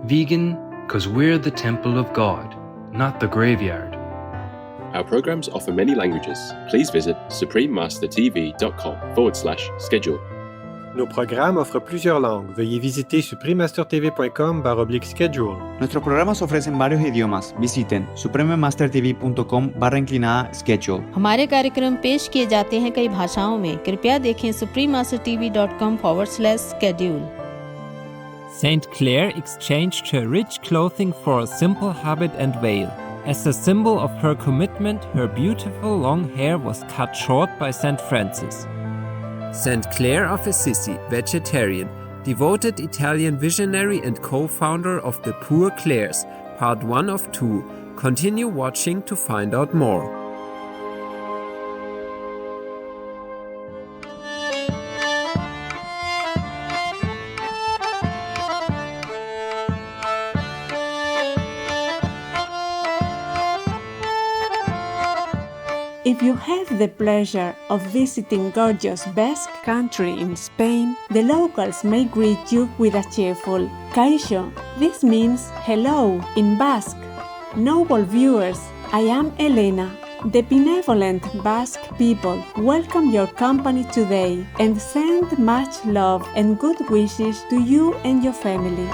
Vegan, because we're the temple of God, not the graveyard. Our programs offer many languages. Please visit suprememastertv.com/schedule. Nos programas offrent plusieurs langues. Veuillez visiter suprememastertv.com/schedule. Nuestros programas ofrecen varios idiomas. Visiten suprememastertv.com/schedule. हमारे कार्यक्रम पेश किए जाते हैं कई भाषाओं में. कृपया देखें suprememastertv.com/schedule. Saint Clare exchanged her rich clothing for a simple habit and veil. As a symbol of her commitment, her beautiful long hair was cut short by Saint Francis. Saint Clare of Assisi, vegetarian, devoted Italian visionary and co-founder of the Poor Clares, part 1 of 2. Continue watching to find out more. If you have the pleasure of visiting gorgeous Basque country in Spain, the locals may greet you with a cheerful "Kaixo." This means hello in Basque. Noble viewers, I am Elena. The benevolent Basque people welcome your company today and send much love and good wishes to you and your family.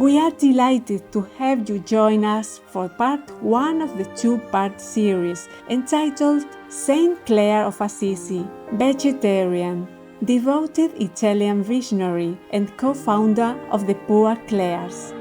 We are delighted to have you join us for part 1 of the 2-part series entitled Saint Clare of Assisi, Vegetarian, devoted Italian visionary and co-founder of the Poor Clares.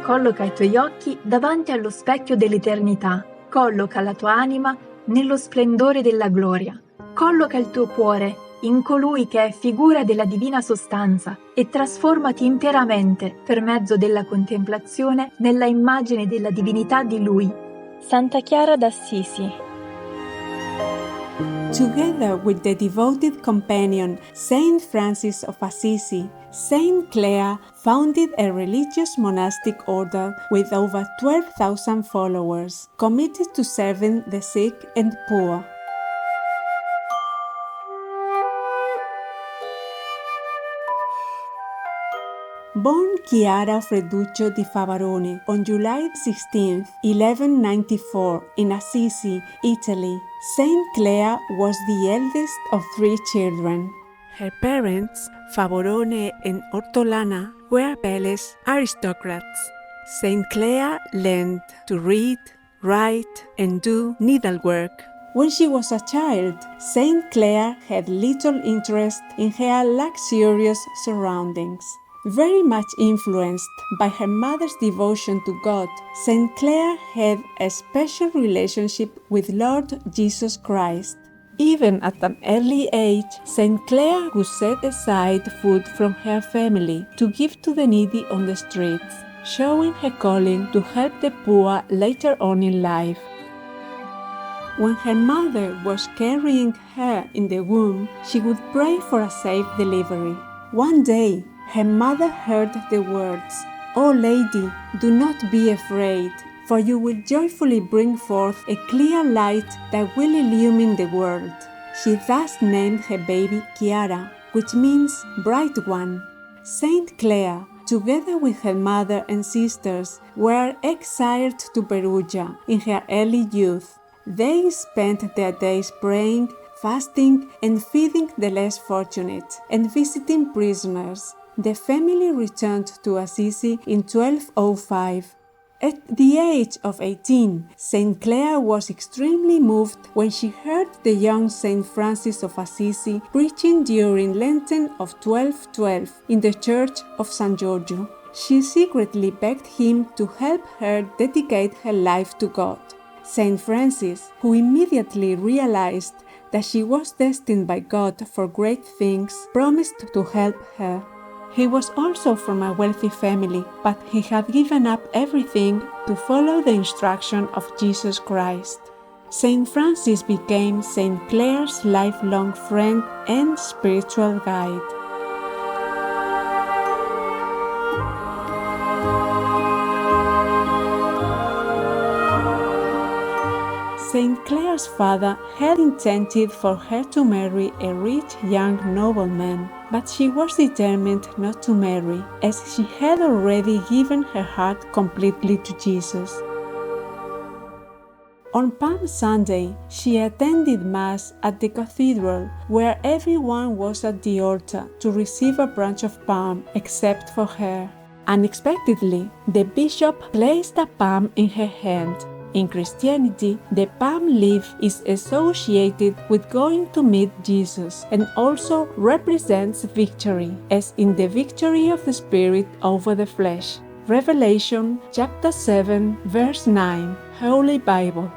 Colloca i tuoi occhi davanti allo specchio dell'eternità. Colloca la tua anima nello splendore della gloria. Colloca il tuo cuore in colui che è figura della divina sostanza e trasformati interamente per mezzo della contemplazione nella immagine della divinità di Lui. Santa Chiara d'Assisi. Together with the devoted companion Saint Francis of Assisi, Saint Clare founded a religious monastic order with over 12,000 followers, committed to serving the sick and poor. Born Chiara Freduccio di Favarone on July 16, 1194, in Assisi, Italy, Saint Clare was the eldest of 3 children. Her parents, Favorone and Ortolana, were palace aristocrats. Saint Clare learned to read, write, and do needlework. When she was a child, Saint Clare had little interest in her luxurious surroundings. Very much influenced by her mother's devotion to God, Saint Clare had a special relationship with Lord Jesus Christ. Even at an early age, Saint Clare would set aside food from her family to give to the needy on the streets, showing her calling to help the poor later on in life. When her mother was carrying her in the womb, she would pray for a safe delivery. One day, her mother heard the words, "O Lady, do not be afraid, for you will joyfully bring forth a clear light that will illumine the world." She thus named her baby Chiara, which means bright one. Saint Clare, together with her mother and sisters, were exiled to Perugia in her early youth. They spent their days praying, fasting, and feeding the less fortunate, and visiting prisoners. The family returned to Assisi in 1205. At the age of 18, Saint Clare was extremely moved when she heard the young Saint Francis of Assisi preaching during Lenten of 1212 in the Church of San Giorgio. She secretly begged him to help her dedicate her life to God. Saint Francis, who immediately realized that she was destined by God for great things, promised to help her. He was also from a wealthy family, but he had given up everything to follow the instruction of Jesus Christ. Saint Francis became Saint Clare's lifelong friend and spiritual guide. Saint Clare's father had intended for her to marry a rich young nobleman, but she was determined not to marry, as she had already given her heart completely to Jesus. On Palm Sunday, she attended Mass at the cathedral, where everyone was at the altar to receive a branch of palm except for her. Unexpectedly, the bishop placed a palm in her hand. In Christianity, the palm leaf is associated with going to meet Jesus and also represents victory, as in the victory of the Spirit over the flesh. Revelation chapter 7, verse 9, Holy Bible.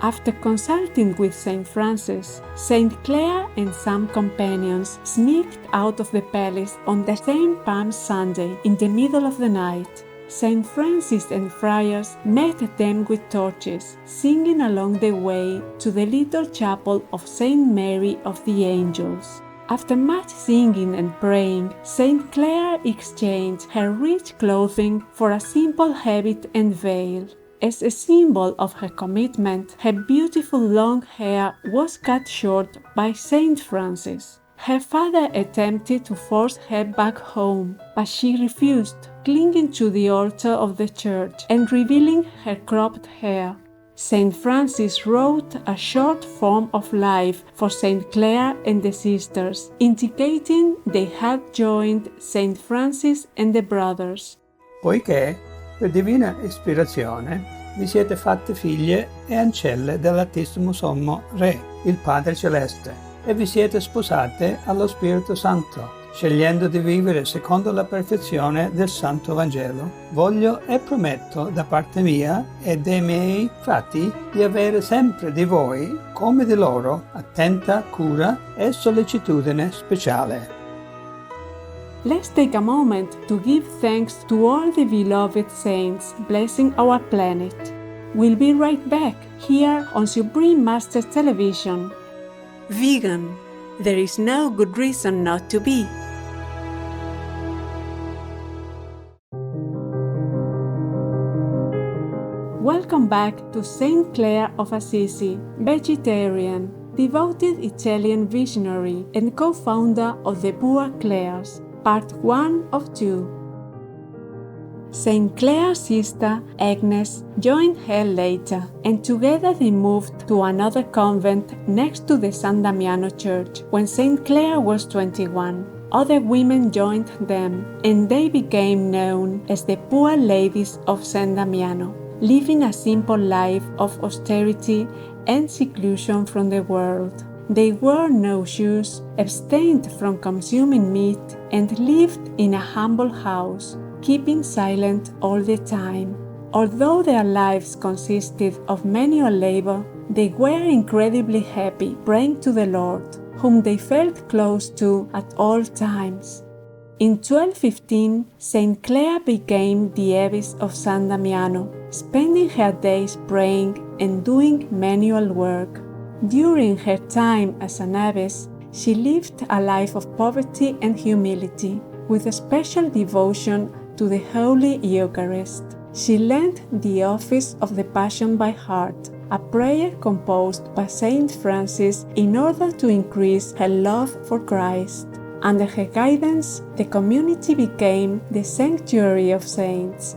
After consulting with Saint Francis, Saint Clare and some companions sneaked out of the palace on the same Palm Sunday in the middle of the night. Saint Francis and friars met them with torches, singing along the way to the little chapel of Saint Mary of the Angels. After much singing and praying, Saint Clare exchanged her rich clothing for a simple habit and veil. As a symbol of her commitment, her beautiful long hair was cut short by Saint Francis. Her father attempted to force her back home, but she refused, clinging to the altar of the church and revealing her cropped hair. Saint Francis wrote a short form of life for Saint Clare and the sisters, indicating they had joined Saint Francis and the brothers. Poiché, per divina ispirazione, vi siete fatte figlie e ancelle dell'Altissimo Sommo Re, il Padre Celeste, e vi siete sposate allo Spirito Santo, scegliendo di vivere secondo la perfezione del Santo Vangelo. Voglio e prometto da parte mia e dei miei frati di avere sempre di voi, come di loro, attenta cura e sollecitudine speciale. Let's take a moment to give thanks to all the beloved saints blessing our planet. We'll be right back here on Supreme Masters Television. Vegan. There is no good reason not to be. Welcome back to Saint Clare of Assisi, vegetarian, devoted Italian visionary and co-founder of the p1o2, part 1 of 2. Saint Clare's sister, Agnes, joined her later, and together they moved to another convent next to the San Damiano church when Saint Clare was 21. Other women joined them, and they became known as the Poor Ladies of San Damiano, living a simple life of austerity and seclusion from the world. They wore no shoes, abstained from consuming meat, and lived in a humble house, keeping silent all the time. Although their lives consisted of manual labor, they were incredibly happy, praying to the Lord, whom they felt close to at all times. In 1215, Saint Clare became the abbess of San Damiano, spending her days praying and doing manual work. During her time as an abbess, she lived a life of poverty and humility, with a special devotion to the Holy Eucharist. She learned the office of the Passion by heart, a prayer composed by Saint Francis in order to increase her love for Christ. Under her guidance, the community became the sanctuary of saints.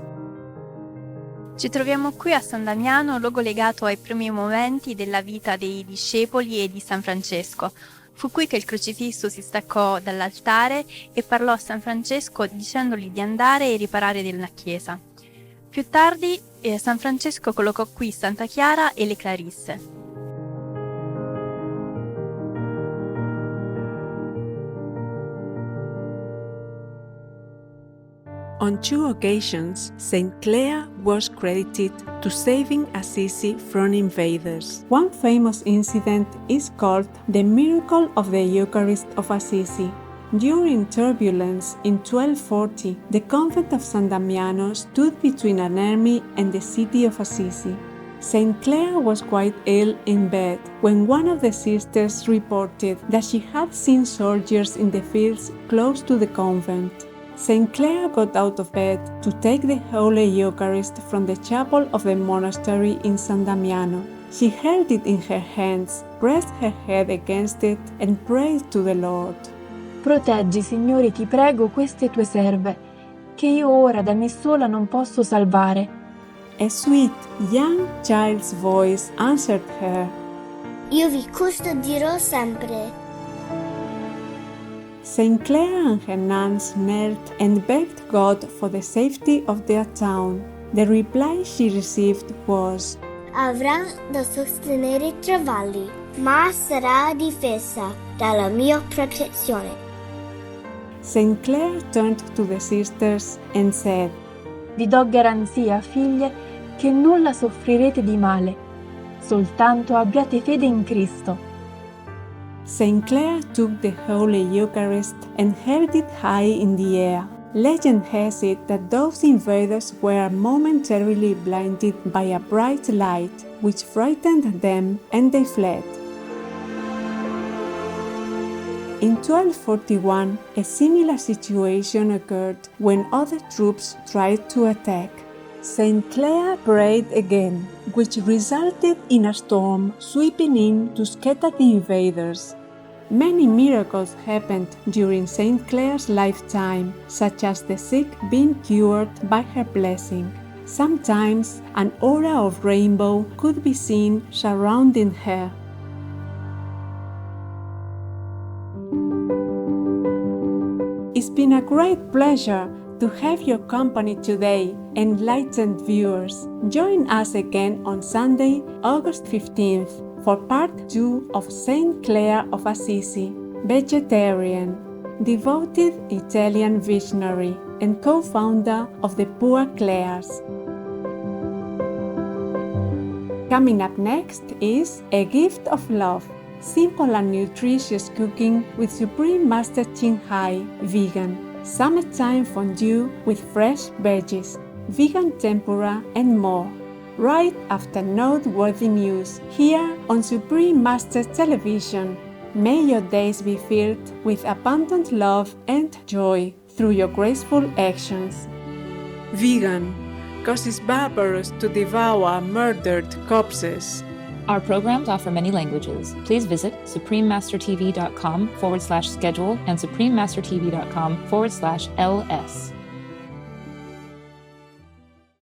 Ci troviamo qui a San Damiano, luogo legato ai primi momenti della vita dei discepoli e di San Francesco. Fu qui che il crocifisso si staccò dall'altare e parlò a San Francesco dicendogli di andare e riparare della chiesa. Più tardi San Francesco collocò qui Santa Chiara e le Clarisse. On 2 occasions, Saint Clare was credited to saving Assisi from invaders. One famous incident is called the Miracle of the Eucharist of Assisi. During turbulence in 1240, the convent of San Damiano stood between an army and the city of Assisi. Saint Clare was quite ill in bed when one of the sisters reported that she had seen soldiers in the fields close to the convent. Saint Clare got out of bed to take the Holy Eucharist from the chapel of the monastery in San Damiano. She held it in her hands, pressed her head against it, and prayed to the Lord. Proteggi, Signore, ti prego, queste tue serve, che io ora da me sola non posso salvare. A sweet, young child's voice answered her. Io vi custodirò sempre. Saint Clare and her nuns knelt and begged God for the safety of their town. The reply she received was, Avrà da sostenere i cavalli, ma sarà difesa dalla mia protezione. Saint Clare turned to the sisters and said, Vi do garanzia, figlie, che nulla soffrirete di male, soltanto abbiate fede in Cristo. Saint Clare took the Holy Eucharist and held it high in the air. Legend has it that those invaders were momentarily blinded by a bright light, which frightened them and they fled. In 1241, a similar situation occurred when other troops tried to attack. Saint Clare prayed again, which resulted in a storm sweeping in to scatter the invaders. Many miracles happened during Saint Clare's lifetime, such as the sick being cured by her blessing. Sometimes an aura of rainbow could be seen surrounding her. It's been a great pleasure to have your company today, enlightened viewers. Join us again on Sunday, August 15th, for part 2 of Saint Clare of Assisi, vegetarian, devoted Italian visionary, and co-founder of the p1o2 Clares. Coming up next is A Gift of Love, simple and nutritious cooking with Supreme Master Chin Hai, vegan. Summertime fondue with fresh veggies, vegan tempura, and more. Right after noteworthy news here on Supreme Master Television. May your days be filled with abundant love and joy through your graceful actions. Vegan, 'cause it's barbarous to devour murdered corpses. Our programs offer many languages. Please visit suprememastertv.com/schedule and suprememastertv.com/LS.